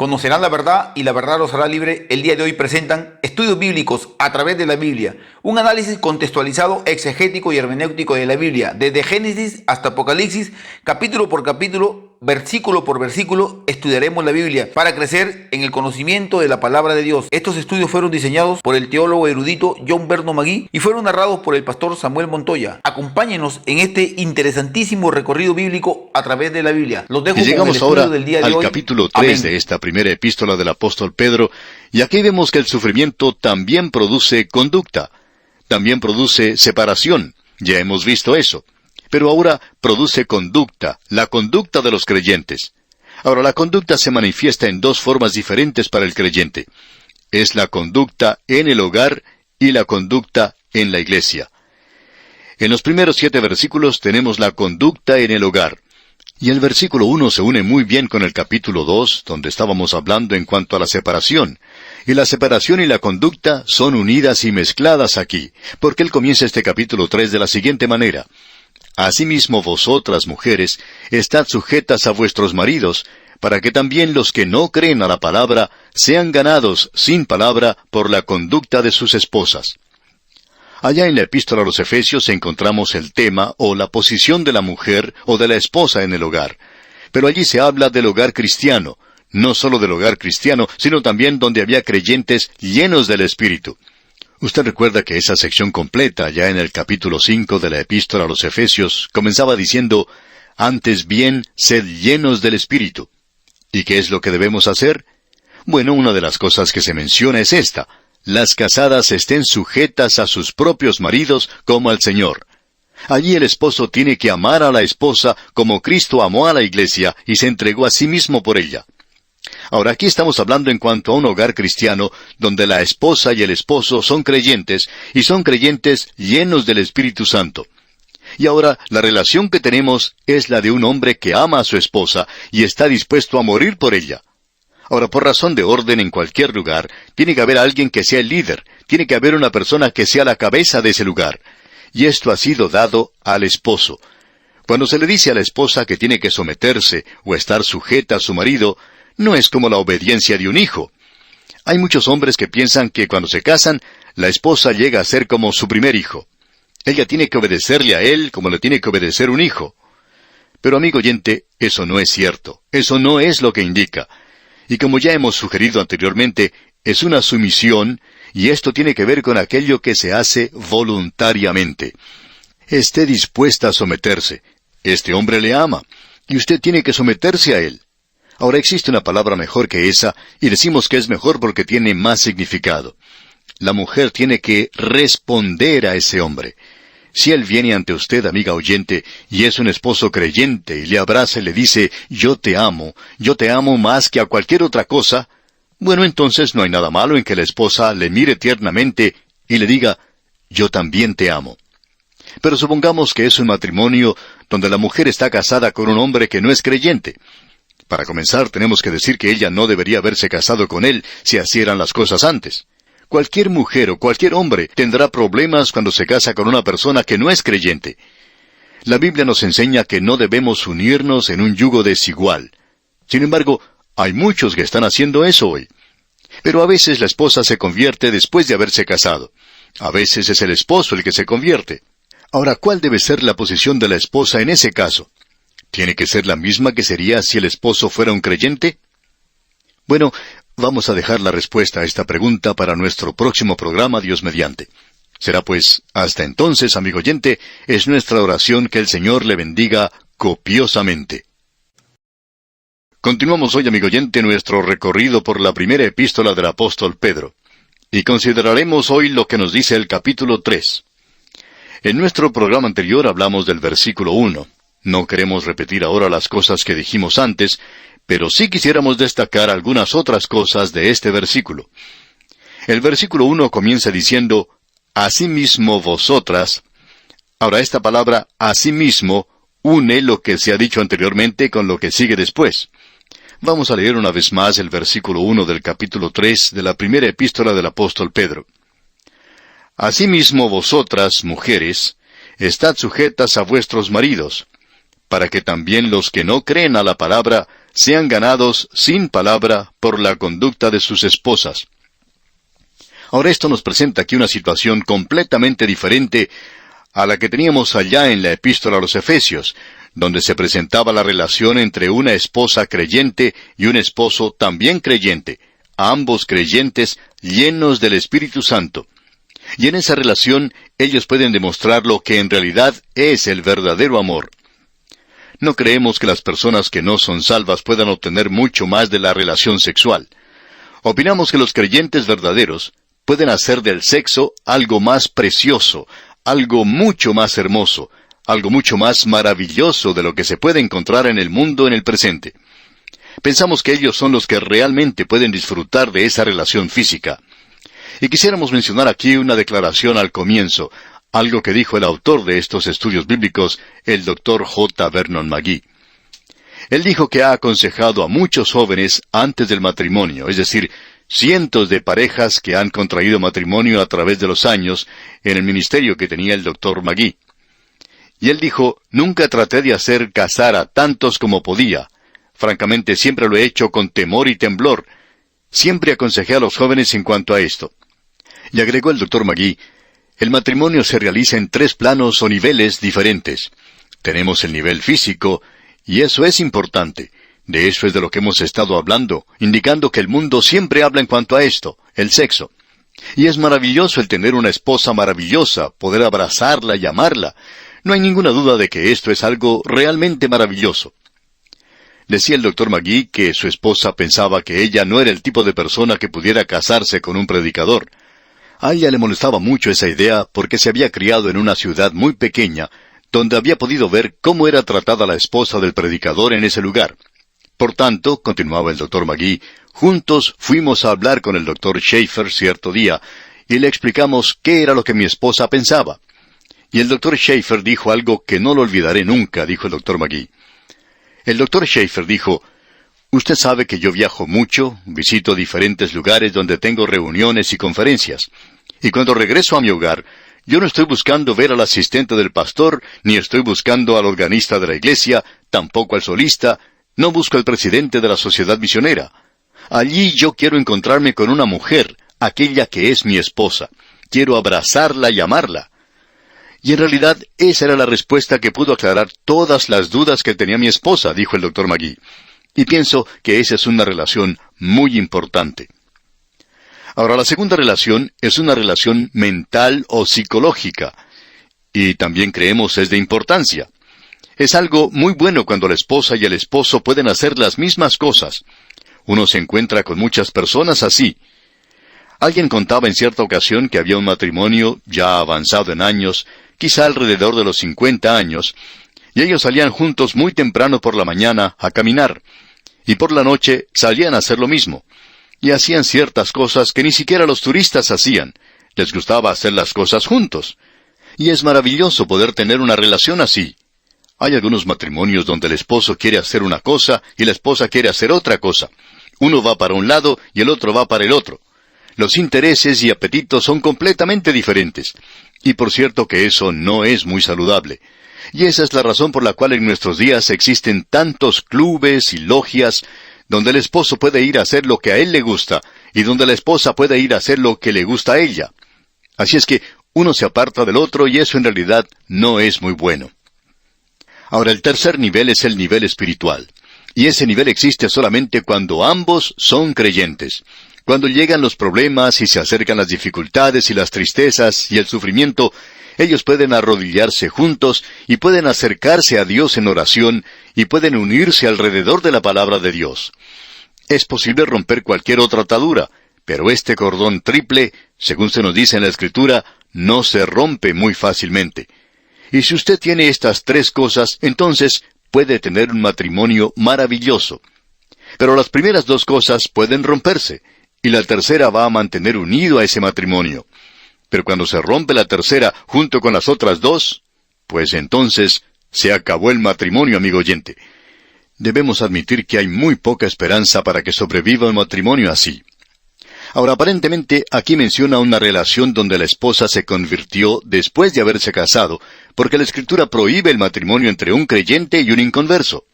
Conocerán la verdad y la verdad los hará libre. El día de hoy presentan estudios bíblicos a través de la Biblia, un análisis contextualizado, exegético y hermenéutico de la Biblia, desde Génesis hasta Apocalipsis, capítulo por capítulo, versículo por versículo, estudiaremos la Biblia para crecer en el conocimiento de la palabra de Dios. Estos estudios fueron diseñados por el teólogo erudito John Berno Magui y fueron narrados por el pastor Samuel Montoya. Acompáñenos en este interesantísimo recorrido bíblico a través de la Biblia. Los dejo Y llegamos con el estudio ahora del día de al hoy. capítulo 3 Amén. de esta primera epístola del apóstol Pedro, y aquí vemos que el sufrimiento también produce conducta, también produce separación. Ya hemos visto eso. Pero ahora produce conducta, la conducta de los creyentes. Ahora, la conducta se manifiesta en dos formas diferentes para el creyente. Es la conducta en el hogar y la conducta en la iglesia. En los primeros 7 versículos tenemos la conducta en el hogar. Y el versículo 1 se une muy bien con el capítulo 2, donde estábamos hablando en cuanto a la separación. Y la separación y la conducta son unidas y mezcladas aquí, porque él comienza este capítulo 3 de la siguiente manera. Asimismo vosotras, mujeres, estad sujetas a vuestros maridos, para que también los que no creen a la palabra sean ganados sin palabra por la conducta de sus esposas. Allá en la epístola a los Efesios encontramos el tema o la posición de la mujer o de la esposa en el hogar. Pero allí se habla del hogar cristiano, no solo del hogar cristiano, sino también donde había creyentes llenos del Espíritu. Usted recuerda que esa sección completa, ya en el capítulo 5 de la epístola a los Efesios, comenzaba diciendo, «Antes bien, sed llenos del Espíritu». ¿Y qué es lo que debemos hacer? Bueno, una de las cosas que se menciona es esta: las casadas estén sujetas a sus propios maridos como al Señor. Allí el esposo tiene que amar a la esposa como Cristo amó a la iglesia y se entregó a sí mismo por ella. Ahora, aquí estamos hablando en cuanto a un hogar cristiano, donde la esposa y el esposo son creyentes, y son creyentes llenos del Espíritu Santo. Y ahora, la relación que tenemos es la de un hombre que ama a su esposa y está dispuesto a morir por ella. Ahora, por razón de orden en cualquier lugar, tiene que haber alguien que sea el líder, tiene que haber una persona que sea la cabeza de ese lugar. Y esto ha sido dado al esposo. Cuando se le dice a la esposa que tiene que someterse o estar sujeta a su marido, no es como la obediencia de un hijo. Hay muchos hombres que piensan que cuando se casan, la esposa llega a ser como su primer hijo. Ella tiene que obedecerle a él como le tiene que obedecer un hijo. Pero amigo oyente, eso no es cierto. Eso no es lo que indica. Y como ya hemos sugerido anteriormente, es una sumisión, y esto tiene que ver con aquello que se hace voluntariamente. Esté dispuesta a someterse. Este hombre le ama, y usted tiene que someterse a él. Ahora existe una palabra mejor que esa, y decimos que es mejor porque tiene más significado. La mujer tiene que responder a ese hombre. Si él viene ante usted, amiga oyente, y es un esposo creyente, y le abraza y le dice, yo te amo más que a cualquier otra cosa, bueno, entonces no hay nada malo en que la esposa le mire tiernamente y le diga, yo también te amo. Pero supongamos que es un matrimonio donde la mujer está casada con un hombre que no es creyente. Para comenzar, tenemos que decir que ella no debería haberse casado con él si así eran las cosas antes. Cualquier mujer o cualquier hombre tendrá problemas cuando se casa con una persona que no es creyente. La Biblia nos enseña que no debemos unirnos en un yugo desigual. Sin embargo, hay muchos que están haciendo eso hoy. Pero a veces la esposa se convierte después de haberse casado. A veces es el esposo el que se convierte. Ahora, ¿cuál debe ser la posición de la esposa en ese caso? ¿Tiene que ser la misma que sería si el esposo fuera un creyente? Bueno, vamos a dejar la respuesta a esta pregunta para nuestro próximo programa, Dios mediante. Será pues, hasta entonces, amigo oyente, es nuestra oración que el Señor le bendiga copiosamente. Continuamos hoy, amigo oyente, nuestro recorrido por la primera epístola del apóstol Pedro. Y consideraremos hoy lo que nos dice el capítulo 3. En nuestro programa anterior hablamos del versículo 1. No queremos repetir ahora las cosas que dijimos antes, pero sí quisiéramos destacar algunas otras cosas de este versículo. El versículo 1 comienza diciendo, «Asimismo vosotras». Ahora esta palabra «asimismo» une lo que se ha dicho anteriormente con lo que sigue después. Vamos a leer una vez más el versículo 1 del capítulo 3 de la primera epístola del apóstol Pedro. «Asimismo vosotras, mujeres, estad sujetas a vuestros maridos, para que también los que no creen a la palabra sean ganados sin palabra por la conducta de sus esposas. Ahora esto nos presenta aquí una situación completamente diferente a la que teníamos allá en la epístola a los Efesios, donde se presentaba la relación entre una esposa creyente y un esposo también creyente, ambos creyentes llenos del Espíritu Santo. Y en esa relación ellos pueden demostrar lo que en realidad es el verdadero amor. No creemos que las personas que no son salvas puedan obtener mucho más de la relación sexual. Opinamos que los creyentes verdaderos pueden hacer del sexo algo más precioso, algo mucho más hermoso, algo mucho más maravilloso de lo que se puede encontrar en el mundo en el presente. Pensamos que ellos son los que realmente pueden disfrutar de esa relación física. Y quisiéramos mencionar aquí una declaración al comienzo, algo que dijo el autor de estos estudios bíblicos, el Dr. J. Vernon McGee. Él dijo que ha aconsejado a muchos jóvenes antes del matrimonio, es decir, cientos de parejas que han contraído matrimonio a través de los años en el ministerio que tenía el Dr. McGee. Y él dijo, nunca traté de hacer casar a tantos como podía. Francamente, siempre lo he hecho con temor y temblor. Siempre aconsejé a los jóvenes en cuanto a esto. Y agregó el Dr. McGee, el matrimonio se realiza en 3 planos o niveles diferentes. Tenemos el nivel físico, y eso es importante. De eso es de lo que hemos estado hablando, indicando que el mundo siempre habla en cuanto a esto, el sexo. Y es maravilloso el tener una esposa maravillosa, poder abrazarla y amarla. No hay ninguna duda de que esto es algo realmente maravilloso. Decía el Dr. McGee que su esposa pensaba que ella no era el tipo de persona que pudiera casarse con un predicador. A ella le molestaba mucho esa idea porque se había criado en una ciudad muy pequeña, donde había podido ver cómo era tratada la esposa del predicador en ese lugar. Por tanto, continuaba el Dr. McGee, juntos fuimos a hablar con el Dr. Schaefer cierto día, y le explicamos qué era lo que mi esposa pensaba. Y el Dr. Schaefer dijo algo que no lo olvidaré nunca, dijo el Dr. McGee. El Dr. Schaefer dijo, usted sabe que yo viajo mucho, visito diferentes lugares donde tengo reuniones y conferencias. Y cuando regreso a mi hogar, yo no estoy buscando ver al asistente del pastor, ni estoy buscando al organista de la iglesia, tampoco al solista, no busco al presidente de la sociedad misionera. Allí yo quiero encontrarme con una mujer, aquella que es mi esposa. Quiero abrazarla y amarla. Y en realidad esa era la respuesta que pudo aclarar todas las dudas que tenía mi esposa, dijo el Dr. McGee. Y pienso que esa es una relación muy importante. Ahora, la segunda relación es una relación mental o psicológica. Y también creemos es de importancia. Es algo muy bueno cuando la esposa y el esposo pueden hacer las mismas cosas. Uno se encuentra con muchas personas así. Alguien contaba en cierta ocasión que había un matrimonio ya avanzado en años, quizá alrededor de los 50 años, y ellos salían juntos muy temprano por la mañana a caminar, y por la noche salían a hacer lo mismo, y hacían ciertas cosas que ni siquiera los turistas hacían. Les gustaba hacer las cosas juntos. Y es maravilloso poder tener una relación así. Hay algunos matrimonios donde el esposo quiere hacer una cosa y la esposa quiere hacer otra cosa. Uno va para un lado y el otro va para el otro. Los intereses y apetitos son completamente diferentes. Y por cierto que eso no es muy saludable. Y esa es la razón por la cual en nuestros días existen tantos clubes y logias donde el esposo puede ir a hacer lo que a él le gusta y donde la esposa puede ir a hacer lo que le gusta a ella. Así es que uno se aparta del otro y eso en realidad no es muy bueno. Ahora, el tercer nivel es el nivel espiritual. Y ese nivel existe solamente cuando ambos son creyentes. Cuando llegan los problemas y se acercan las dificultades y las tristezas y el sufrimiento, ellos pueden arrodillarse juntos y pueden acercarse a Dios en oración y pueden unirse alrededor de la palabra de Dios. Es posible romper cualquier otra atadura, pero este cordón triple, según se nos dice en la Escritura, no se rompe muy fácilmente. Y si usted tiene estas 3 cosas, entonces puede tener un matrimonio maravilloso. Pero las primeras 2 cosas pueden romperse, y la tercera va a mantener unido a ese matrimonio. Pero cuando se rompe la tercera junto con las otras 2, pues entonces se acabó el matrimonio, amigo oyente. Debemos admitir que hay muy poca esperanza para que sobreviva un matrimonio así. Ahora, aparentemente, aquí menciona una relación donde la esposa se convirtió después de haberse casado, porque la Escritura prohíbe el matrimonio entre un creyente y un inconverso.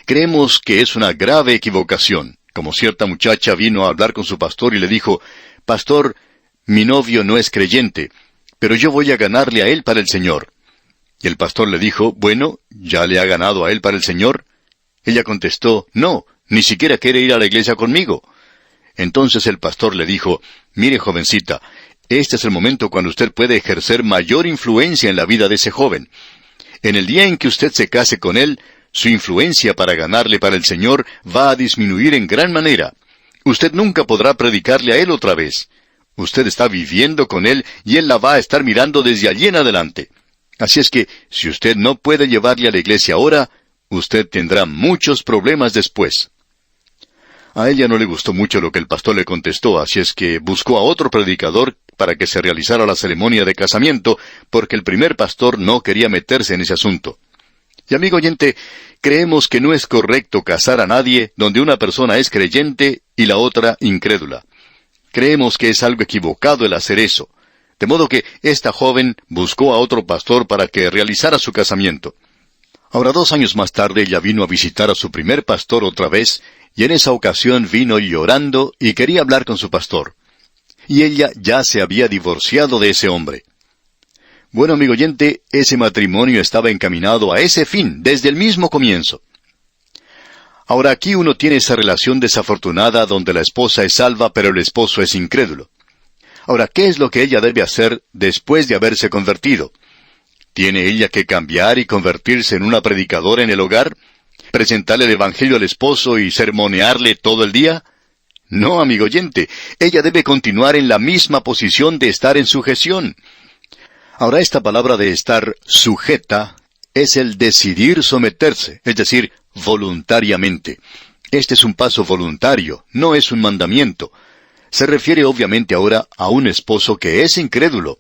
Creemos que es una grave equivocación, como cierta muchacha vino a hablar con su pastor y le dijo, «Pastor, mi novio no es creyente, pero yo voy a ganarle a él para el Señor». Y el pastor le dijo, «Bueno, ¿ya le ha ganado a él para el Señor?». Ella contestó, «No, ni siquiera quiere ir a la iglesia conmigo». Entonces el pastor le dijo, «Mire, jovencita, este es el momento cuando usted puede ejercer mayor influencia en la vida de ese joven. En el día en que usted se case con él, su influencia para ganarle para el Señor va a disminuir en gran manera. Usted nunca podrá predicarle a él otra vez. Usted está viviendo con él y él la va a estar mirando desde allí en adelante. Así es que, si usted no puede llevarle a la iglesia ahora, usted tendrá muchos problemas después». A ella no le gustó mucho lo que el pastor le contestó, así es que buscó a otro predicador para que se realizara la ceremonia de casamiento, porque el primer pastor no quería meterse en ese asunto. Y amigo oyente, creemos que no es correcto casar a nadie donde una persona es creyente y la otra incrédula. Creemos que es algo equivocado el hacer eso. De modo que esta joven buscó a otro pastor para que realizara su casamiento. Ahora, 2 años más tarde, ella vino a visitar a su primer pastor otra vez, y en esa ocasión vino llorando y quería hablar con su pastor. Y ella ya se había divorciado de ese hombre. Bueno, amigo oyente, ese matrimonio estaba encaminado a ese fin desde el mismo comienzo. Ahora aquí uno tiene esa relación desafortunada donde la esposa es salva pero el esposo es incrédulo. Ahora, ¿qué es lo que ella debe hacer después de haberse convertido? ¿Tiene ella que cambiar y convertirse en una predicadora en el hogar? ¿Presentarle el Evangelio al esposo y sermonearle todo el día? No, amigo oyente, ella debe continuar en la misma posición de estar en sujeción. Ahora, esta palabra de estar sujeta es el decidir someterse, es decir, voluntariamente. Este es un paso voluntario, no es un mandamiento. Se refiere obviamente ahora a un esposo que es incrédulo.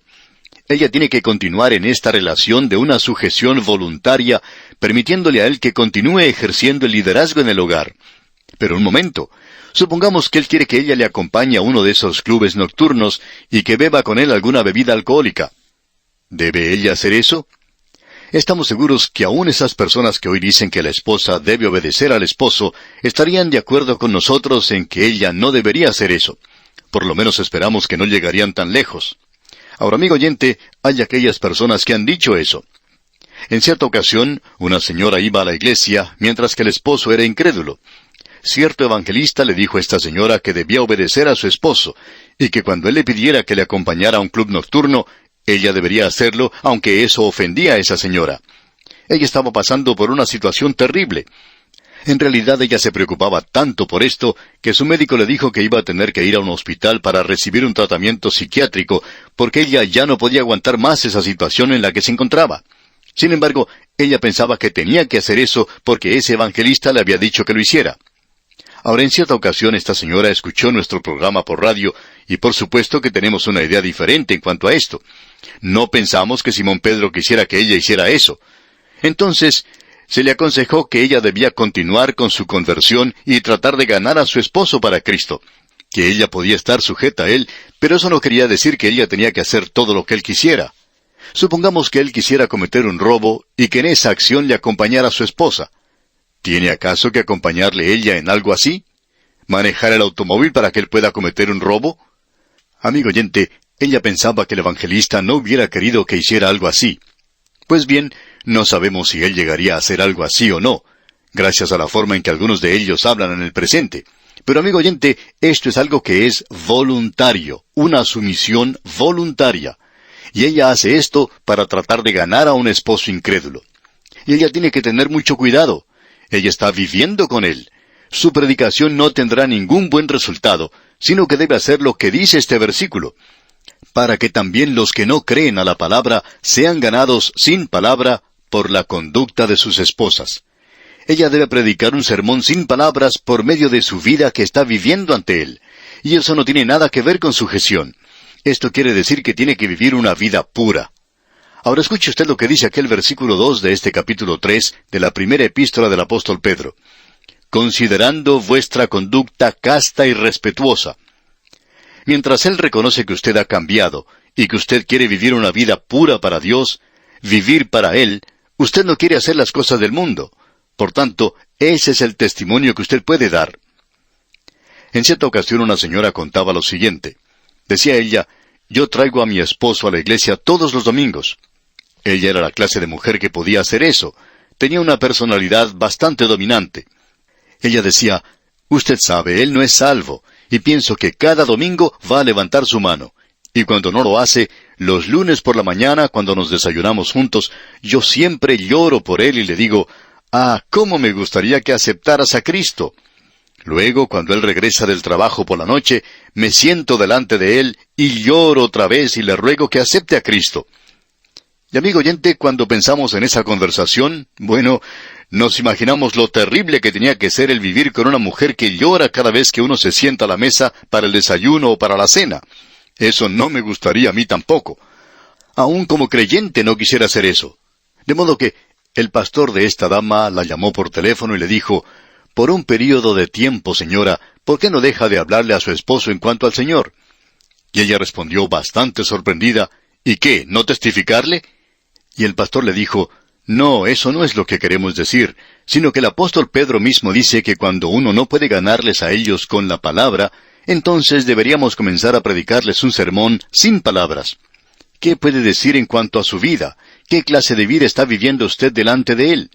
Ella tiene que continuar en esta relación de una sujeción voluntaria, permitiéndole a él que continúe ejerciendo el liderazgo en el hogar. Pero un momento, supongamos que él quiere que ella le acompañe a uno de esos clubes nocturnos y que beba con él alguna bebida alcohólica. ¿Debe ella hacer eso? Estamos seguros que aún esas personas que hoy dicen que la esposa debe obedecer al esposo estarían de acuerdo con nosotros en que ella no debería hacer eso. Por lo menos esperamos que no llegarían tan lejos. Ahora, amigo oyente, hay aquellas personas que han dicho eso. En cierta ocasión, una señora iba a la iglesia, mientras que el esposo era incrédulo. Cierto evangelista le dijo a esta señora que debía obedecer a su esposo, y que cuando él le pidiera que le acompañara a un club nocturno, ella debería hacerlo, aunque eso ofendía a esa señora. Ella estaba pasando por una situación terrible. En realidad ella se preocupaba tanto por esto que su médico le dijo que iba a tener que ir a un hospital para recibir un tratamiento psiquiátrico porque ella ya no podía aguantar más esa situación en la que se encontraba. Sin embargo, ella pensaba que tenía que hacer eso porque ese evangelista le había dicho que lo hiciera. Ahora, en cierta ocasión esta señora escuchó nuestro programa por radio y por supuesto que tenemos una idea diferente en cuanto a esto. No pensamos que Simón Pedro quisiera que ella hiciera eso. Entonces, se le aconsejó que ella debía continuar con su conversión y tratar de ganar a su esposo para Cristo, que ella podía estar sujeta a él, pero eso no quería decir que ella tenía que hacer todo lo que él quisiera. Supongamos que él quisiera cometer un robo y que en esa acción le acompañara a su esposa. ¿Tiene acaso que acompañarle ella en algo así? ¿Manejar el automóvil para que él pueda cometer un robo? Amigo oyente, ella pensaba que el evangelista no hubiera querido que hiciera algo así. Pues bien, no sabemos si él llegaría a hacer algo así o no, gracias a la forma en que algunos de ellos hablan en el presente. Pero amigo oyente, esto es algo que es voluntario, una sumisión voluntaria. Y ella hace esto para tratar de ganar a un esposo incrédulo. Y ella tiene que tener mucho cuidado. Ella está viviendo con él. Su predicación no tendrá ningún buen resultado, sino que debe hacer lo que dice este versículo, para que también los que no creen a la palabra sean ganados sin palabra por la conducta de sus esposas. Ella debe predicar un sermón sin palabras por medio de su vida que está viviendo ante él. Y eso no tiene nada que ver con sujeción. Esto quiere decir que tiene que vivir una vida pura. Ahora escuche usted lo que dice aquel versículo 2 de este capítulo 3 de la primera epístola del apóstol Pedro. Considerando vuestra conducta casta y respetuosa. Mientras él reconoce que usted ha cambiado y que usted quiere vivir una vida pura para Dios, vivir para Él, usted no quiere hacer las cosas del mundo. Por tanto, ese es el testimonio que usted puede dar. En cierta ocasión una señora contaba lo siguiente. Decía ella, yo traigo a mi esposo a la iglesia todos los domingos. Ella era la clase de mujer que podía hacer eso. Tenía una personalidad bastante dominante. Ella decía, usted sabe, él no es salvo, y pienso que cada domingo va a levantar su mano. Y cuando no lo hace, los lunes por la mañana, cuando nos desayunamos juntos, yo siempre lloro por él y le digo, cómo me gustaría que aceptaras a Cristo. Luego, cuando él regresa del trabajo por la noche, me siento delante de él y lloro otra vez y le ruego que acepte a Cristo. Y amigo oyente, cuando pensamos en esa conversación, bueno, nos imaginamos lo terrible que tenía que ser el vivir con una mujer que llora cada vez que uno se sienta a la mesa para el desayuno o para la cena. Eso no me gustaría a mí tampoco. Aún como creyente no quisiera hacer eso. De modo que el pastor de esta dama la llamó por teléfono y le dijo, por un período de tiempo, señora, ¿por qué no deja de hablarle a su esposo en cuanto al Señor? Y ella respondió bastante sorprendida, ¿y qué, no testificarle? Y el pastor le dijo, no, eso no es lo que queremos decir, sino que el apóstol Pedro mismo dice que cuando uno no puede ganarles a ellos con la palabra, entonces deberíamos comenzar a predicarles un sermón sin palabras. ¿Qué puede decir en cuanto a su vida? ¿Qué clase de vida está viviendo usted delante de él?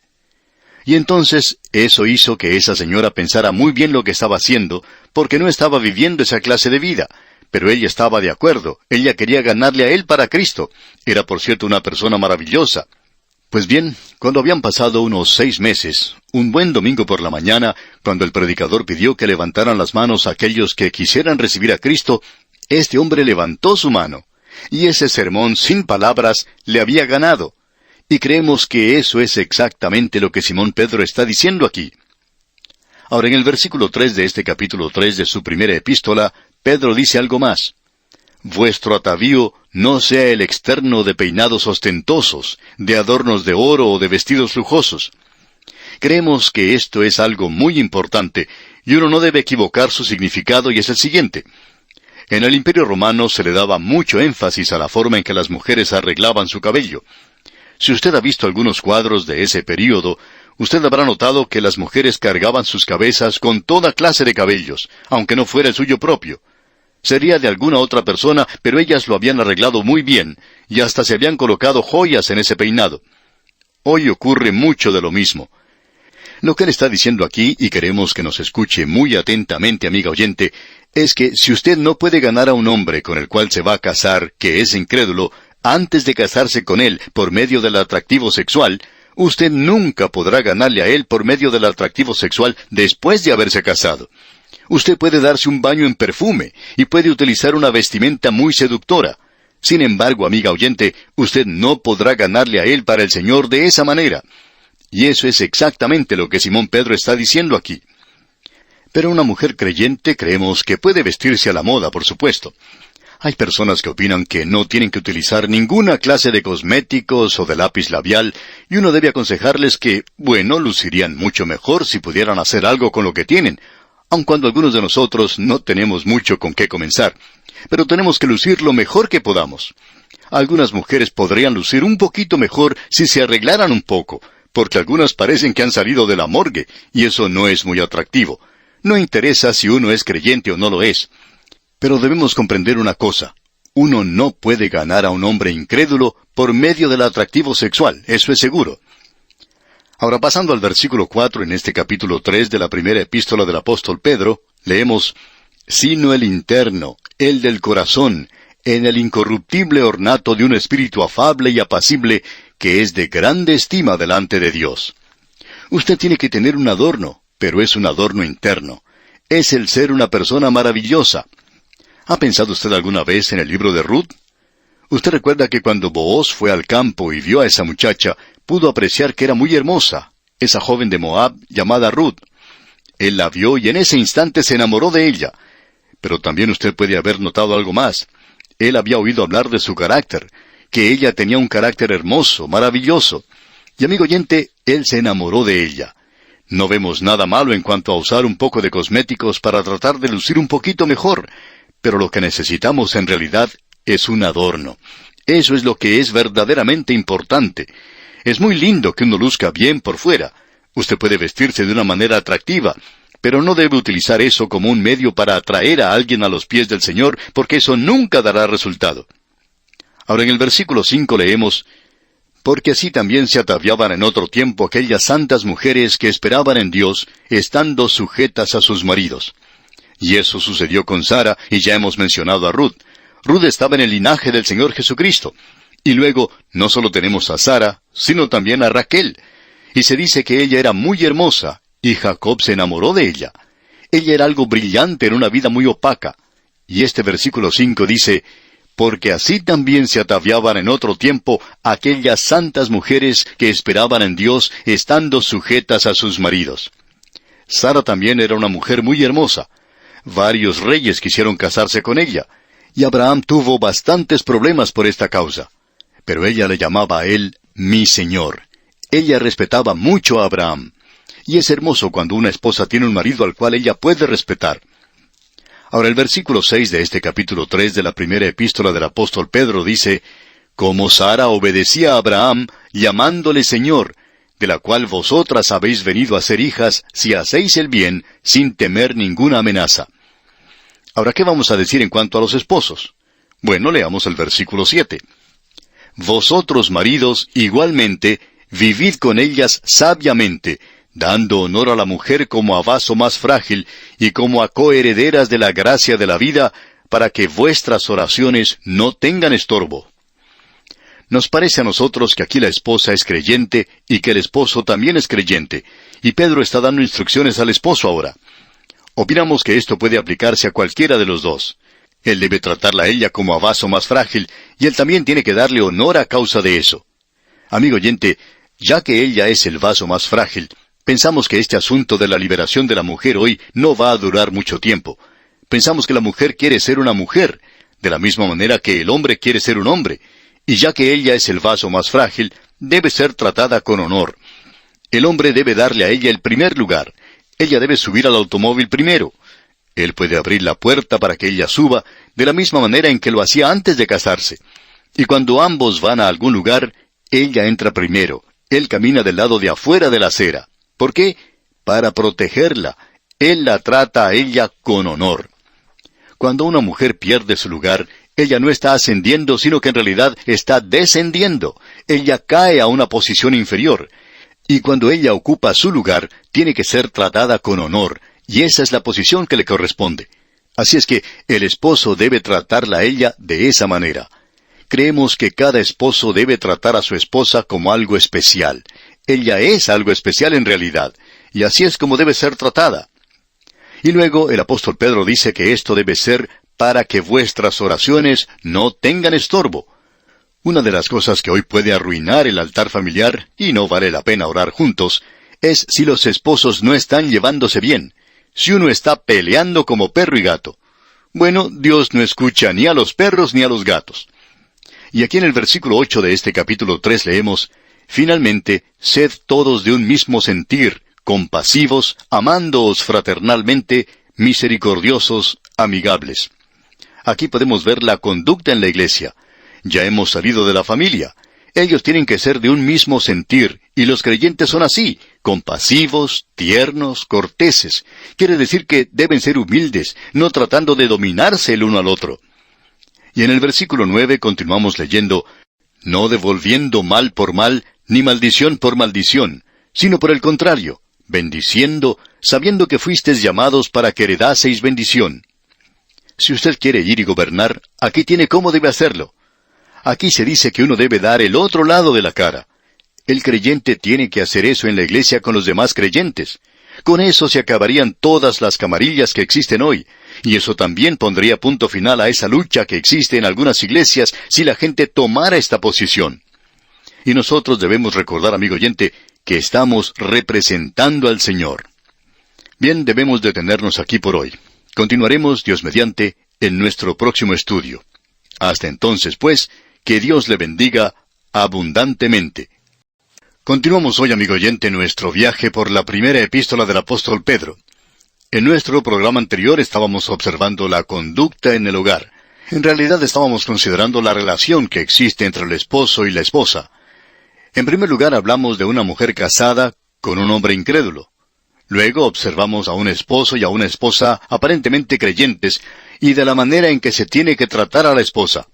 Y entonces eso hizo que esa señora pensara muy bien lo que estaba haciendo, porque no estaba viviendo esa clase de vida. Pero ella estaba de acuerdo, ella quería ganarle a él para Cristo. Era por cierto una persona maravillosa. Pues bien, cuando habían pasado unos 6 meses, un buen domingo por la mañana, cuando el predicador pidió que levantaran las manos a aquellos que quisieran recibir a Cristo, este hombre levantó su mano. Y ese sermón sin palabras le había ganado. Y creemos que eso es exactamente lo que Simón Pedro está diciendo aquí. Ahora, en el versículo 3 de este capítulo 3 de su primera epístola, Pedro dice algo más. Vuestro atavío no sea el externo de peinados ostentosos, de adornos de oro o de vestidos lujosos. Creemos que esto es algo muy importante, y uno no debe equivocar su significado, y es el siguiente. En el Imperio Romano se le daba mucho énfasis a la forma en que las mujeres arreglaban su cabello. Si usted ha visto algunos cuadros de ese período, usted habrá notado que las mujeres cargaban sus cabezas con toda clase de cabellos, aunque no fuera el suyo propio. Sería de alguna otra persona, pero ellas lo habían arreglado muy bien, y hasta se habían colocado joyas en ese peinado. Hoy ocurre mucho de lo mismo. Lo que él está diciendo aquí, y queremos que nos escuche muy atentamente, amiga oyente, es que si usted no puede ganar a un hombre con el cual se va a casar, que es incrédulo, antes de casarse con él por medio del atractivo sexual, usted nunca podrá ganarle a él por medio del atractivo sexual después de haberse casado. Usted puede darse un baño en perfume y puede utilizar una vestimenta muy seductora. Sin embargo, amiga oyente, usted no podrá ganarle a él para el Señor de esa manera. Y eso es exactamente lo que Simón Pedro está diciendo aquí. Pero una mujer creyente creemos que puede vestirse a la moda, por supuesto. Hay personas que opinan que no tienen que utilizar ninguna clase de cosméticos o de lápiz labial, y uno debe aconsejarles que, bueno, lucirían mucho mejor si pudieran hacer algo con lo que tienen, aun cuando algunos de nosotros no tenemos mucho con qué comenzar. Pero tenemos que lucir lo mejor que podamos. Algunas mujeres podrían lucir un poquito mejor si se arreglaran un poco, porque algunas parecen que han salido de la morgue, y eso no es muy atractivo. No interesa si uno es creyente o no lo es. Pero debemos comprender una cosa. Uno no puede ganar a un hombre incrédulo por medio del atractivo sexual, eso es seguro. Ahora, pasando al versículo 4 en este capítulo 3 de la primera epístola del apóstol Pedro, leemos, sino el interno, el del corazón, en el incorruptible ornato de un espíritu afable y apacible, que es de grande estima delante de Dios. Usted tiene que tener un adorno, pero es un adorno interno. Es el ser una persona maravillosa. ¿Ha pensado usted alguna vez en el libro de Ruth? Usted recuerda que cuando Booz fue al campo y vio a esa muchacha, pudo apreciar que era muy hermosa, esa joven de Moab llamada Ruth. Él la vio y en ese instante se enamoró de ella. Pero también usted puede haber notado algo más. Él había oído hablar de su carácter, que ella tenía un carácter hermoso, maravilloso. Y amigo oyente, él se enamoró de ella. No vemos nada malo en cuanto a usar un poco de cosméticos para tratar de lucir un poquito mejor, pero lo que necesitamos en realidad es un adorno. Eso es lo que es verdaderamente importante. Es muy lindo que uno luzca bien por fuera. Usted puede vestirse de una manera atractiva, pero no debe utilizar eso como un medio para atraer a alguien a los pies del Señor, porque eso nunca dará resultado. Ahora en el versículo 5 leemos, porque así también se ataviaban en otro tiempo aquellas santas mujeres que esperaban en Dios, estando sujetas a sus maridos. Y eso sucedió con Sara, y ya hemos mencionado a Ruth. Ruth estaba en el linaje del Señor Jesucristo. Y luego, no solo tenemos a Sara, sino también a Raquel. Y se dice que ella era muy hermosa, y Jacob se enamoró de ella. Ella era algo brillante en una vida muy opaca. Y este versículo 5 dice, porque así también se ataviaban en otro tiempo aquellas santas mujeres que esperaban en Dios, estando sujetas a sus maridos. Sara también era una mujer muy hermosa. Varios reyes quisieron casarse con ella, y Abraham tuvo bastantes problemas por esta causa. Pero ella le llamaba a él mi señor. Ella respetaba mucho a Abraham. Y es hermoso cuando una esposa tiene un marido al cual ella puede respetar. Ahora el versículo 6 de este capítulo 3 de la primera epístola del apóstol Pedro dice, como Sara obedecía a Abraham, llamándole Señor, de la cual vosotras habéis venido a ser hijas, si hacéis el bien, sin temer ninguna amenaza. Ahora, ¿qué vamos a decir en cuanto a los esposos? Bueno, leamos el versículo 7. Vosotros, maridos, igualmente, vivid con ellas sabiamente, dando honor a la mujer como a vaso más frágil y como a coherederas de la gracia de la vida, para que vuestras oraciones no tengan estorbo. Nos parece a nosotros que aquí la esposa es creyente y que el esposo también es creyente, y Pedro está dando instrucciones al esposo ahora. Opinamos que esto puede aplicarse a cualquiera de los dos. Él debe tratarla a ella como a vaso más frágil, y él también tiene que darle honor a causa de eso. Amigo oyente, ya que ella es el vaso más frágil, pensamos que este asunto de la liberación de la mujer hoy no va a durar mucho tiempo. Pensamos que la mujer quiere ser una mujer, de la misma manera que el hombre quiere ser un hombre, y ya que ella es el vaso más frágil, debe ser tratada con honor. El hombre debe darle a ella el primer lugar. Ella debe subir al automóvil primero. Él puede abrir la puerta para que ella suba, de la misma manera en que lo hacía antes de casarse. Y cuando ambos van a algún lugar, ella entra primero. Él camina del lado de afuera de la acera. ¿Por qué? Para protegerla. Él la trata a ella con honor. Cuando una mujer pierde su lugar, ella no está ascendiendo, sino que en realidad está descendiendo. Ella cae a una posición inferior. Y cuando ella ocupa su lugar, tiene que ser tratada con honor, y esa es la posición que le corresponde. Así es que el esposo debe tratarla a ella de esa manera. Creemos que cada esposo debe tratar a su esposa como algo especial. Ella es algo especial en realidad, y así es como debe ser tratada. Y luego el apóstol Pedro dice que esto debe ser para que vuestras oraciones no tengan estorbo. Una de las cosas que hoy puede arruinar el altar familiar, y no vale la pena orar juntos, es si los esposos no están llevándose bien, si uno está peleando como perro y gato. Bueno, Dios no escucha ni a los perros ni a los gatos. Y aquí en el versículo 8 de este capítulo 3 leemos, finalmente, sed todos de un mismo sentir, compasivos, amándoos fraternalmente, misericordiosos, amigables. Aquí podemos ver la conducta en la iglesia. Ya hemos salido de la familia. Ellos tienen que ser de un mismo sentir, y los creyentes son así, compasivos, tiernos, corteses. Quiere decir que deben ser humildes, no tratando de dominarse el uno al otro. Y en el versículo 9 continuamos leyendo, no devolviendo mal por mal, ni maldición por maldición, sino por el contrario, bendiciendo, sabiendo que fuisteis llamados para que heredaseis bendición. Si usted quiere ir y gobernar, aquí tiene cómo debe hacerlo. Aquí se dice que uno debe dar el otro lado de la cara. El creyente tiene que hacer eso en la iglesia con los demás creyentes. Con eso se acabarían todas las camarillas que existen hoy, y eso también pondría punto final a esa lucha que existe en algunas iglesias si la gente tomara esta posición. Y nosotros debemos recordar, amigo oyente, que estamos representando al Señor. Bien, debemos detenernos aquí por hoy. Continuaremos, Dios mediante, en nuestro próximo estudio. Hasta entonces, pues, que Dios le bendiga abundantemente. Continuamos hoy, amigo oyente, nuestro viaje por la primera epístola del apóstol Pedro. En nuestro programa anterior estábamos observando la conducta en el hogar. En realidad estábamos considerando la relación que existe entre el esposo y la esposa. En primer lugar hablamos de una mujer casada con un hombre incrédulo. Luego observamos a un esposo y a una esposa aparentemente creyentes, y de la manera en que se tiene que tratar a la esposa.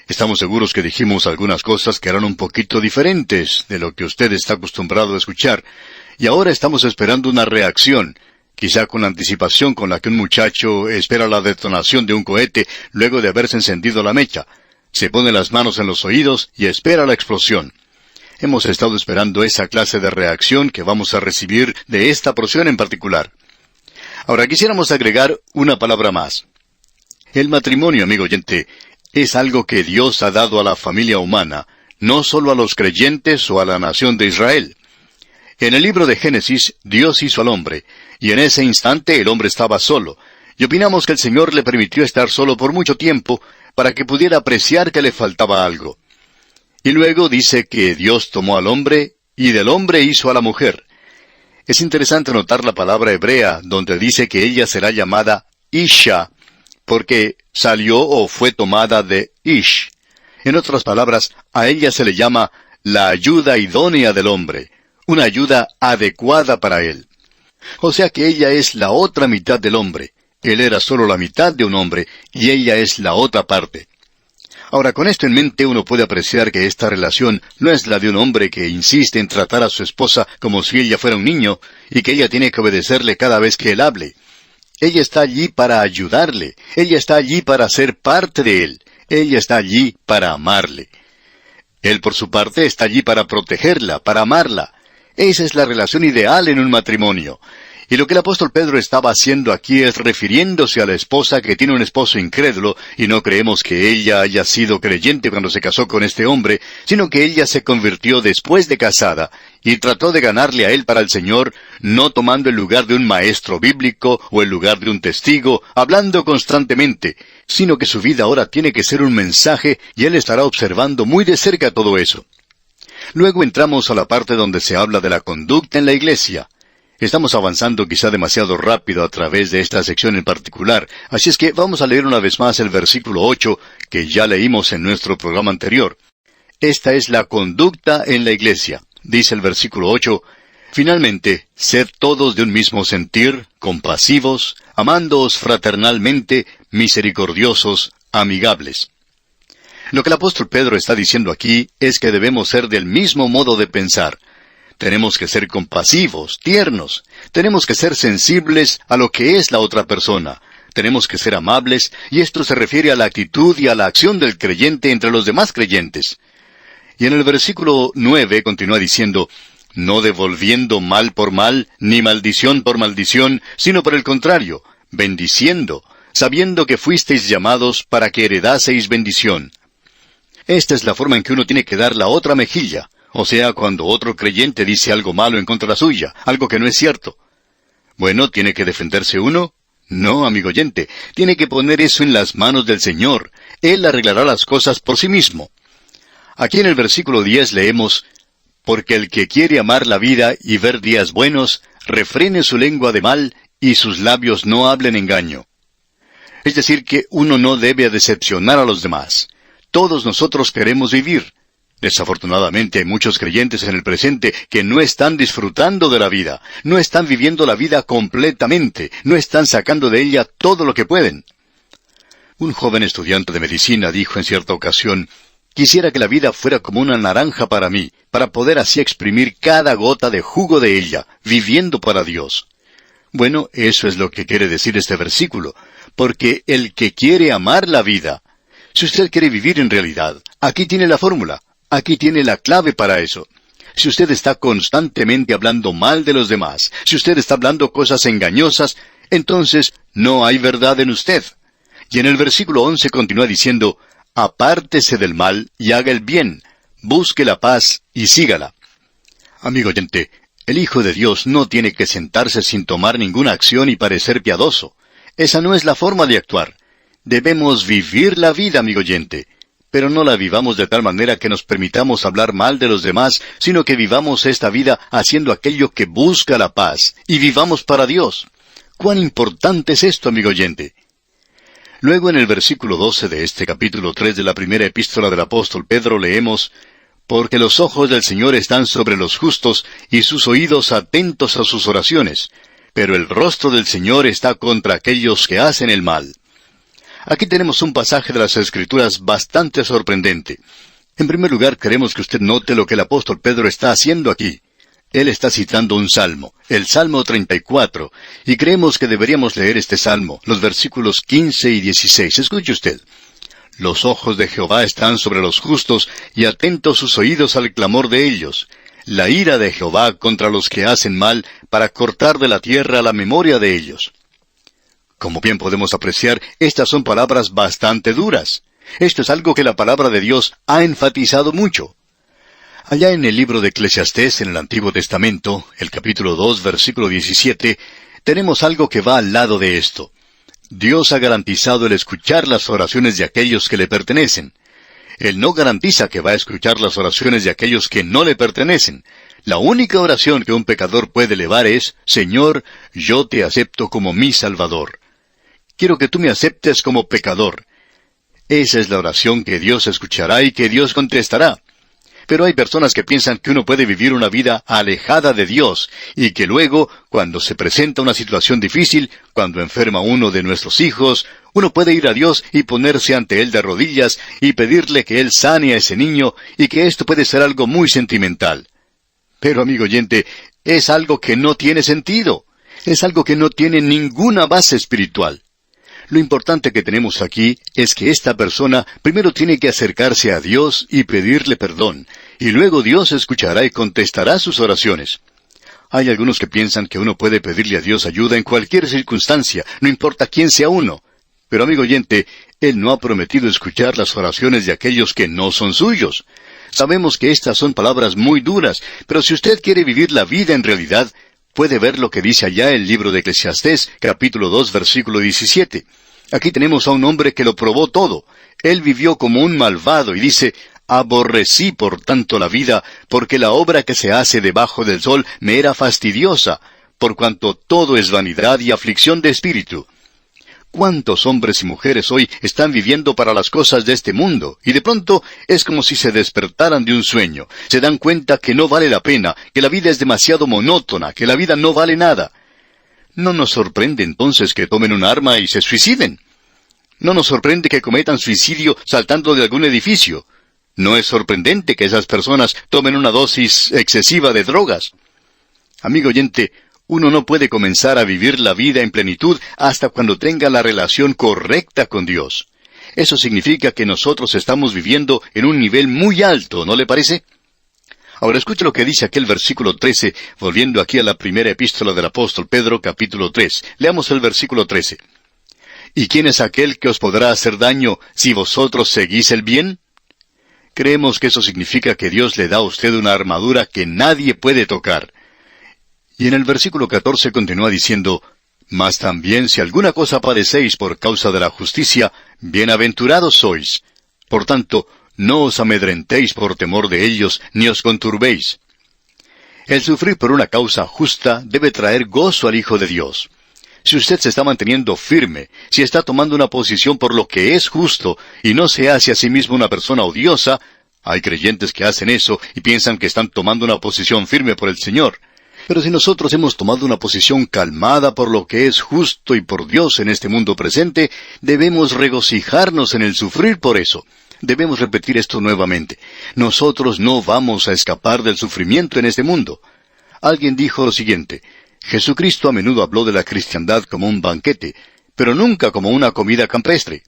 Estamos seguros que dijimos algunas cosas que eran un poquito diferentes de lo que usted está acostumbrado a escuchar, y ahora estamos esperando una reacción, quizá con la anticipación con la que un muchacho espera la detonación de un cohete luego de haberse encendido la mecha. Se pone las manos en los oídos y espera la explosión. Hemos estado esperando esa clase de reacción que vamos a recibir de esta porción en particular. Ahora quisiéramos agregar una palabra más. El matrimonio, amigo oyente, es algo que Dios ha dado a la familia humana, no solo a los creyentes o a la nación de Israel. En el libro de Génesis, Dios hizo al hombre, y en ese instante el hombre estaba solo, y opinamos que el Señor le permitió estar solo por mucho tiempo para que pudiera apreciar que le faltaba algo. Y luego dice que Dios tomó al hombre, y del hombre hizo a la mujer. Es interesante notar la palabra hebrea, donde dice que ella será llamada Isha, porque salió o fue tomada de Ish. En otras palabras, a ella se le llama la ayuda idónea del hombre, una ayuda adecuada para él. O sea que ella es la otra mitad del hombre. Él era solo la mitad de un hombre, y ella es la otra parte. Ahora, con esto en mente uno puede apreciar que esta relación no es la de un hombre que insiste en tratar a su esposa como si ella fuera un niño, y que ella tiene que obedecerle cada vez que él hable. Ella está allí para ayudarle, ella está allí para ser parte de él, ella está allí para amarle. Él por su parte está allí para protegerla, para amarla. Esa es la relación ideal en un matrimonio. Y lo que el apóstol Pedro estaba haciendo aquí es refiriéndose a la esposa que tiene un esposo incrédulo, y no creemos que ella haya sido creyente cuando se casó con este hombre, sino que ella se convirtió después de casada, y trató de ganarle a él para el Señor, no tomando el lugar de un maestro bíblico o el lugar de un testigo, hablando constantemente, sino que su vida ahora tiene que ser un mensaje, y él estará observando muy de cerca todo eso. Luego entramos a la parte donde se habla de la conducta en la iglesia. Estamos avanzando quizá demasiado rápido a través de esta sección en particular, así es que vamos a leer una vez más el versículo 8, que ya leímos en nuestro programa anterior. Esta es la conducta en la iglesia. Dice el versículo 8, «Finalmente, sed todos de un mismo sentir, compasivos, amándoos fraternalmente, misericordiosos, amigables». Lo que el apóstol Pedro está diciendo aquí es que debemos ser del mismo modo de pensar. Tenemos que ser compasivos, tiernos. Tenemos que ser sensibles a lo que es la otra persona. Tenemos que ser amables, y esto se refiere a la actitud y a la acción del creyente entre los demás creyentes. Y en el versículo 9 continúa diciendo, «No devolviendo mal por mal, ni maldición por maldición, sino por el contrario, bendiciendo, sabiendo que fuisteis llamados para que heredaseis bendición». Esta es la forma en que uno tiene que dar la otra mejilla. O sea, cuando otro creyente dice algo malo en contra suya, algo que no es cierto. Bueno, ¿tiene que defenderse uno? No, amigo oyente, tiene que poner eso en las manos del Señor. Él arreglará las cosas por sí mismo. Aquí en el versículo 10 leemos, «Porque el que quiere amar la vida y ver días buenos, refrene su lengua de mal, y sus labios no hablen engaño». Es decir, que uno no debe decepcionar a los demás. Todos nosotros queremos vivir. Desafortunadamente hay muchos creyentes en el presente que no están disfrutando de la vida, no están viviendo la vida completamente, no están sacando de ella todo lo que pueden. Un joven estudiante de medicina dijo en cierta ocasión, «Quisiera que la vida fuera como una naranja para mí, para poder así exprimir cada gota de jugo de ella, viviendo para Dios». Bueno, eso es lo que quiere decir este versículo, porque el que quiere amar la vida, si usted quiere vivir en realidad, aquí tiene la fórmula. Aquí tiene la clave para eso. Si usted está constantemente hablando mal de los demás, si usted está hablando cosas engañosas, entonces no hay verdad en usted. Y en el versículo 11 continúa diciendo, «Apártese del mal y haga el bien, busque la paz y sígala». Amigo oyente, el Hijo de Dios no tiene que sentarse sin tomar ninguna acción y parecer piadoso. Esa no es la forma de actuar. Debemos vivir la vida, amigo oyente. Pero no la vivamos de tal manera que nos permitamos hablar mal de los demás, sino que vivamos esta vida haciendo aquello que busca la paz, y vivamos para Dios. ¿Cuán importante es esto, amigo oyente? Luego en el versículo 12 de este capítulo 3 de la primera epístola del apóstol Pedro leemos, Porque los ojos del Señor están sobre los justos, y sus oídos atentos a sus oraciones. Pero el rostro del Señor está contra aquellos que hacen el mal. Aquí tenemos un pasaje de las Escrituras bastante sorprendente. En primer lugar, queremos que usted note lo que el apóstol Pedro está haciendo aquí. Él está citando un salmo, el Salmo 34, y creemos que deberíamos leer este salmo, los versículos 15 y 16. Escuche usted. Los ojos de Jehová están sobre los justos, y atentos sus oídos al clamor de ellos. La ira de Jehová contra los que hacen mal, para cortar de la tierra la memoria de ellos. Como bien podemos apreciar, estas son palabras bastante duras. Esto es algo que la palabra de Dios ha enfatizado mucho. Allá en el libro de Eclesiastés, en el Antiguo Testamento, el capítulo 2, versículo 17, tenemos algo que va al lado de esto. Dios ha garantizado el escuchar las oraciones de aquellos que le pertenecen. Él no garantiza que va a escuchar las oraciones de aquellos que no le pertenecen. La única oración que un pecador puede elevar es, Señor, yo te acepto como mi Salvador. Quiero que tú me aceptes como pecador. Esa es la oración que Dios escuchará y que Dios contestará. Pero hay personas que piensan que uno puede vivir una vida alejada de Dios y que luego, cuando se presenta una situación difícil, cuando enferma uno de nuestros hijos, uno puede ir a Dios y ponerse ante Él de rodillas y pedirle que Él sane a ese niño y que esto puede ser algo muy sentimental. Pero, amigo oyente, es algo que no tiene sentido. Es algo que no tiene ninguna base espiritual. Lo importante que tenemos aquí es que esta persona primero tiene que acercarse a Dios y pedirle perdón, y luego Dios escuchará y contestará sus oraciones. Hay algunos que piensan que uno puede pedirle a Dios ayuda en cualquier circunstancia, no importa quién sea uno. Pero, amigo oyente, Él no ha prometido escuchar las oraciones de aquellos que no son suyos. Sabemos que estas son palabras muy duras, pero si usted quiere vivir la vida en realidad, puede ver lo que dice allá el libro de Eclesiastés, capítulo 2, versículo 17. Aquí tenemos a un hombre que lo probó todo. Él vivió como un malvado y dice, aborrecí por tanto la vida, porque la obra que se hace debajo del sol me era fastidiosa, por cuanto todo es vanidad y aflicción de espíritu. ¿Cuántos hombres y mujeres hoy están viviendo para las cosas de este mundo? Y de pronto es como si se despertaran de un sueño. Se dan cuenta que no vale la pena, que la vida es demasiado monótona, que la vida no vale nada. No nos sorprende entonces que tomen un arma y se suiciden. No nos sorprende que cometan suicidio saltando de algún edificio. No es sorprendente que esas personas tomen una dosis excesiva de drogas. Amigo oyente, uno no puede comenzar a vivir la vida en plenitud hasta cuando tenga la relación correcta con Dios. Eso significa que nosotros estamos viviendo en un nivel muy alto, ¿no le parece? Ahora escuche lo que dice aquel versículo 13, volviendo aquí a la primera epístola del apóstol Pedro, capítulo 3. Leamos el versículo 13. ¿Y quién es aquel que os podrá hacer daño si vosotros seguís el bien? Creemos que eso significa que Dios le da a usted una armadura que nadie puede tocar. Y en el versículo 14 continúa diciendo, Mas también si alguna cosa padecéis por causa de la justicia, bienaventurados sois. Por tanto, no os amedrentéis por temor de ellos, ni os conturbéis. El sufrir por una causa justa debe traer gozo al Hijo de Dios. Si usted se está manteniendo firme, si está tomando una posición por lo que es justo, y no se hace a sí mismo una persona odiosa, hay creyentes que hacen eso y piensan que están tomando una posición firme por el Señor. Pero si nosotros hemos tomado una posición calmada por lo que es justo y por Dios en este mundo presente, debemos regocijarnos en el sufrir por eso. Debemos repetir esto nuevamente. Nosotros no vamos a escapar del sufrimiento en este mundo. Alguien dijo lo siguiente, Jesucristo a menudo habló de la cristiandad como un banquete, pero nunca como una comida campestre.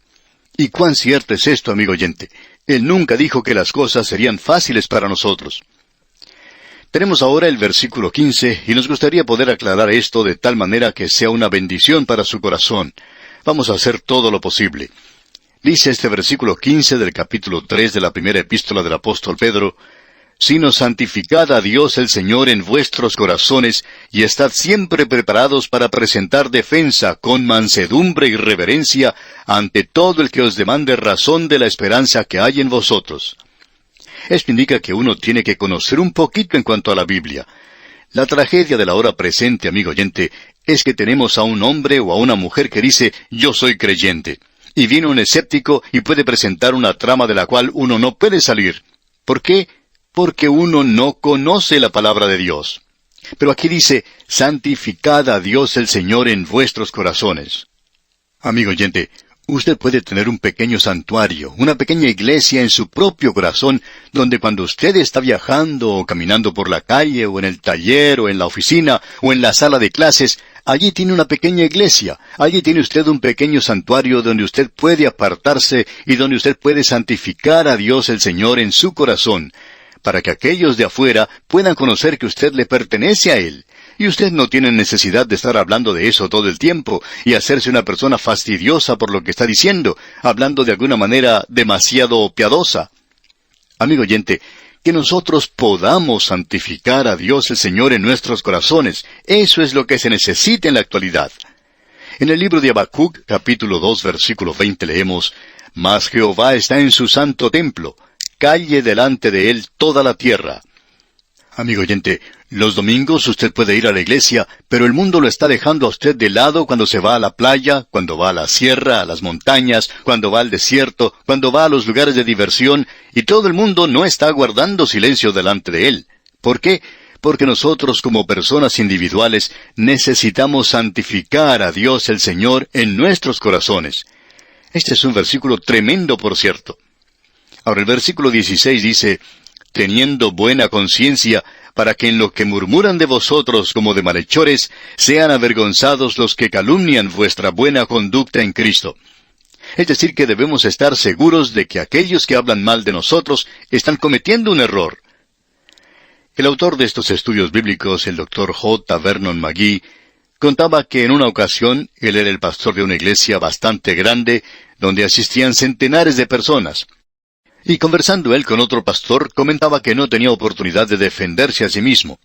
¿Y cuán cierto es esto, amigo oyente? Él nunca dijo que las cosas serían fáciles para nosotros. Tenemos ahora el versículo 15, y nos gustaría poder aclarar esto de tal manera que sea una bendición para su corazón. Vamos a hacer todo lo posible. Dice este versículo 15 del capítulo 3 de la primera epístola del apóstol Pedro, «Sino santificad a Dios el Señor en vuestros corazones, y estad siempre preparados para presentar defensa con mansedumbre y reverencia ante todo el que os demande razón de la esperanza que hay en vosotros». Esto indica que uno tiene que conocer un poquito en cuanto a la Biblia. La tragedia de la hora presente, amigo oyente, es que tenemos a un hombre o a una mujer que dice, «Yo soy creyente». Y viene un escéptico y puede presentar una trama de la cual uno no puede salir. ¿Por qué? porque uno no conoce la palabra de Dios. Pero aquí dice, santificad a Dios el Señor en vuestros corazones. Amigo oyente, usted puede tener un pequeño santuario, una pequeña iglesia en su propio corazón, donde cuando usted está viajando o caminando por la calle o en el taller o en la oficina o en la sala de clases, allí tiene una pequeña iglesia, allí tiene usted un pequeño santuario donde usted puede apartarse y donde usted puede santificar a Dios el Señor en su corazón, para que aquellos de afuera puedan conocer que usted le pertenece a Él. Y usted no tiene necesidad de estar hablando de eso todo el tiempo y hacerse una persona fastidiosa por lo que está diciendo, hablando de alguna manera demasiado piadosa. Amigo oyente, que nosotros podamos santificar a Dios el Señor en nuestros corazones, eso es lo que se necesita en la actualidad. En el libro de Habacuc, capítulo 2, versículo 20 leemos, «Mas Jehová está en su santo templo, calle delante de él toda la tierra». Amigo oyente, los domingos usted puede ir a la iglesia, pero el mundo lo está dejando a usted de lado cuando se va a la playa, cuando va a la sierra, a las montañas, cuando va al desierto, cuando va a los lugares de diversión, y todo el mundo no está guardando silencio delante de él. ¿Por qué? Porque nosotros como personas individuales necesitamos santificar a Dios el Señor en nuestros corazones. Este es un versículo tremendo, por cierto. Ahora el versículo 16 dice, «Teniendo buena conciencia, para que en lo que murmuran de vosotros como de malhechores, sean avergonzados los que calumnian vuestra buena conducta en Cristo». Es decir, que debemos estar seguros de que aquellos que hablan mal de nosotros están cometiendo un error. El autor de estos estudios bíblicos, el Dr. J. Vernon McGee, contaba que en una ocasión él era el pastor de una iglesia bastante grande, donde asistían centenares de personas. Y conversando él con otro pastor, comentaba que no tenía oportunidad de defenderse a sí mismo.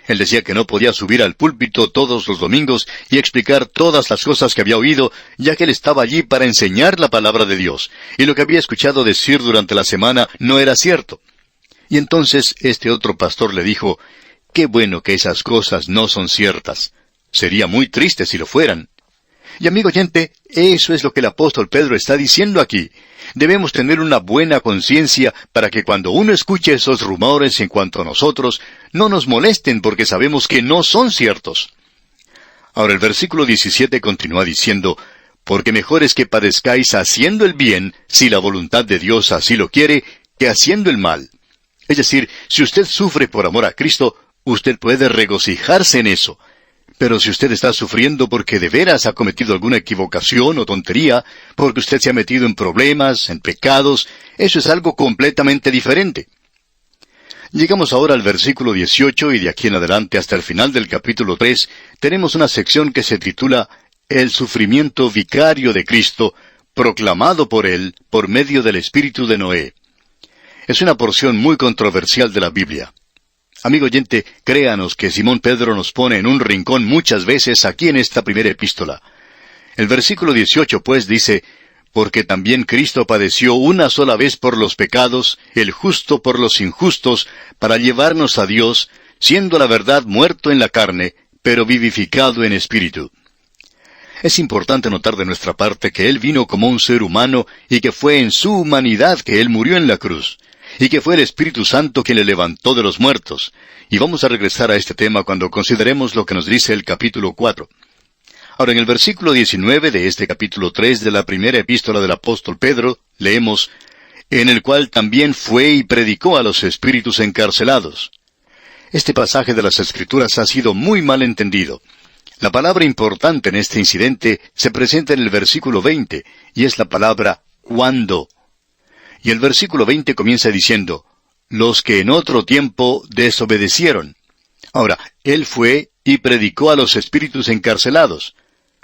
Él decía que no podía subir al púlpito todos los domingos y explicar todas las cosas que había oído, ya que él estaba allí para enseñar la palabra de Dios, y lo que había escuchado decir durante la semana no era cierto. Y entonces este otro pastor le dijo, «Qué bueno que esas cosas no son ciertas. Sería muy triste si lo fueran». Y amigo oyente, eso es lo que el apóstol Pedro está diciendo aquí. Debemos tener una buena conciencia para que cuando uno escuche esos rumores en cuanto a nosotros, no nos molesten porque sabemos que no son ciertos. Ahora el versículo 17 continúa diciendo, «Porque mejor es que padezcáis haciendo el bien, si la voluntad de Dios así lo quiere, que haciendo el mal». Es decir, si usted sufre por amor a Cristo, usted puede regocijarse en eso. Pero si usted está sufriendo porque de veras ha cometido alguna equivocación o tontería, porque usted se ha metido en problemas, en pecados, eso es algo completamente diferente. Llegamos ahora al versículo 18 y de aquí en adelante hasta el final del capítulo 3, tenemos una sección que se titula El sufrimiento vicario de Cristo, proclamado por Él por medio del espíritu de Noé. Es una porción muy controversial de la Biblia. Amigo oyente, créanos que Simón Pedro nos pone en un rincón muchas veces aquí en esta primera epístola. El versículo 18 pues dice, «Porque también Cristo padeció una sola vez por los pecados, el justo por los injustos, para llevarnos a Dios, siendo la verdad muerto en la carne, pero vivificado en espíritu». Es importante notar de nuestra parte que Él vino como un ser humano y que fue en su humanidad que Él murió en la cruz, y que fue el Espíritu Santo quien le levantó de los muertos. Y vamos a regresar a este tema cuando consideremos lo que nos dice el capítulo 4. Ahora, en el versículo 19 de este capítulo 3 de la primera epístola del apóstol Pedro, leemos, «En el cual también fue y predicó a los espíritus encarcelados». Este pasaje de las Escrituras ha sido muy mal entendido. La palabra importante en este incidente se presenta en el versículo 20, y es la palabra «cuando». Y el versículo 20 comienza diciendo, «los que en otro tiempo desobedecieron». Ahora, Él fue y predicó a los espíritus encarcelados.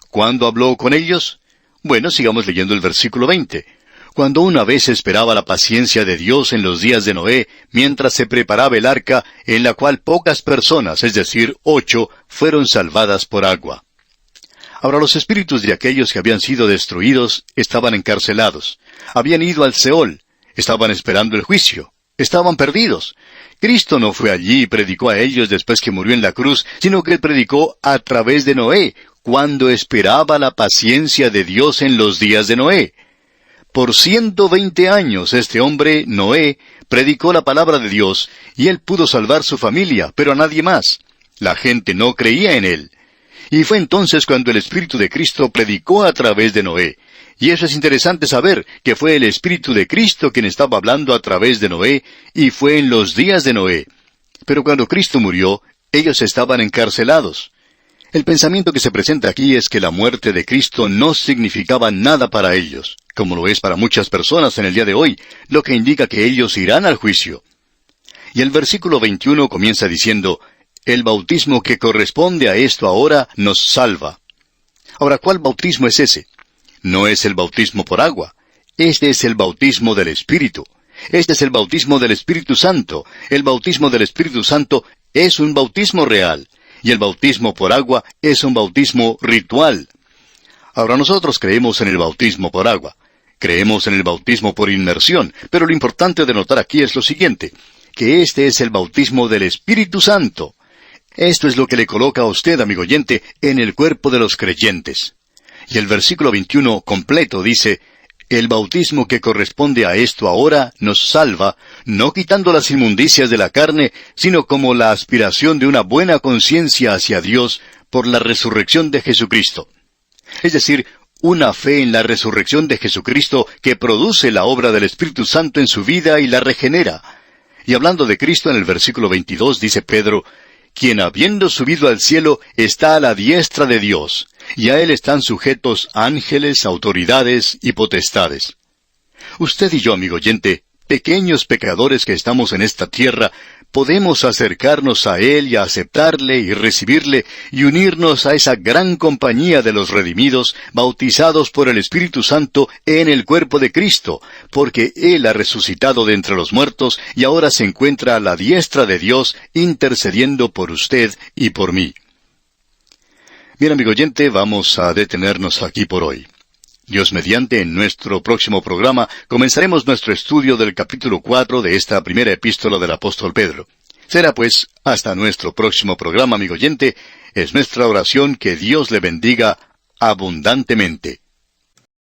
¿Cuándo habló con ellos? Bueno, sigamos leyendo el versículo 20. Cuando una vez esperaba la paciencia de Dios en los días de Noé, mientras se preparaba el arca, en la cual pocas personas, es decir, 8, fueron salvadas por agua. Ahora los espíritus de aquellos que habían sido destruidos estaban encarcelados. Habían ido al Seol. Estaban esperando el juicio. Estaban perdidos. Cristo no fue allí y predicó a ellos después que murió en la cruz, sino que Él predicó a través de Noé, cuando esperaba la paciencia de Dios en los días de Noé. Por 120 años este hombre, Noé, predicó la palabra de Dios, y él pudo salvar su familia, pero a nadie más. La gente no creía en él. Y fue entonces cuando el Espíritu de Cristo predicó a través de Noé. Y eso es interesante saber, que fue el Espíritu de Cristo quien estaba hablando a través de Noé, y fue en los días de Noé. Pero cuando Cristo murió, ellos estaban encarcelados. El pensamiento que se presenta aquí es que la muerte de Cristo no significaba nada para ellos, como lo es para muchas personas en el día de hoy, lo que indica que ellos irán al juicio. Y el versículo 21 comienza diciendo, el bautismo que corresponde a esto ahora nos salva. Ahora, ¿cuál bautismo es ese? No es el bautismo por agua. Este es el bautismo del Espíritu. Este es el bautismo del Espíritu Santo. El bautismo del Espíritu Santo es un bautismo real. Y el bautismo por agua es un bautismo ritual. Ahora nosotros creemos en el bautismo por agua. Creemos en el bautismo por inmersión. Pero lo importante de notar aquí es lo siguiente, que este es el bautismo del Espíritu Santo. Esto es lo que le coloca a usted, amigo oyente, en el cuerpo de los creyentes. Y el versículo 21 completo dice, el bautismo que corresponde a esto ahora nos salva, no quitando las inmundicias de la carne, sino como la aspiración de una buena conciencia hacia Dios por la resurrección de Jesucristo. Es decir, una fe en la resurrección de Jesucristo que produce la obra del Espíritu Santo en su vida y la regenera. Y hablando de Cristo en el versículo 22 dice Pedro, quien habiendo subido al cielo está a la diestra de Dios, y a él están sujetos ángeles, autoridades y potestades. Usted y yo, amigo oyente, pequeños pecadores que estamos en esta tierra, podemos acercarnos a él y a aceptarle y recibirle y unirnos a esa gran compañía de los redimidos, bautizados por el Espíritu Santo en el cuerpo de Cristo, porque él ha resucitado de entre los muertos y ahora se encuentra a la diestra de Dios intercediendo por usted y por mí. Bien, amigo oyente, vamos a detenernos aquí por hoy. Dios mediante, en nuestro próximo programa comenzaremos nuestro estudio del capítulo 4 de esta primera epístola del apóstol Pedro. Será pues hasta nuestro próximo programa, amigo oyente. Es nuestra oración que Dios le bendiga abundantemente.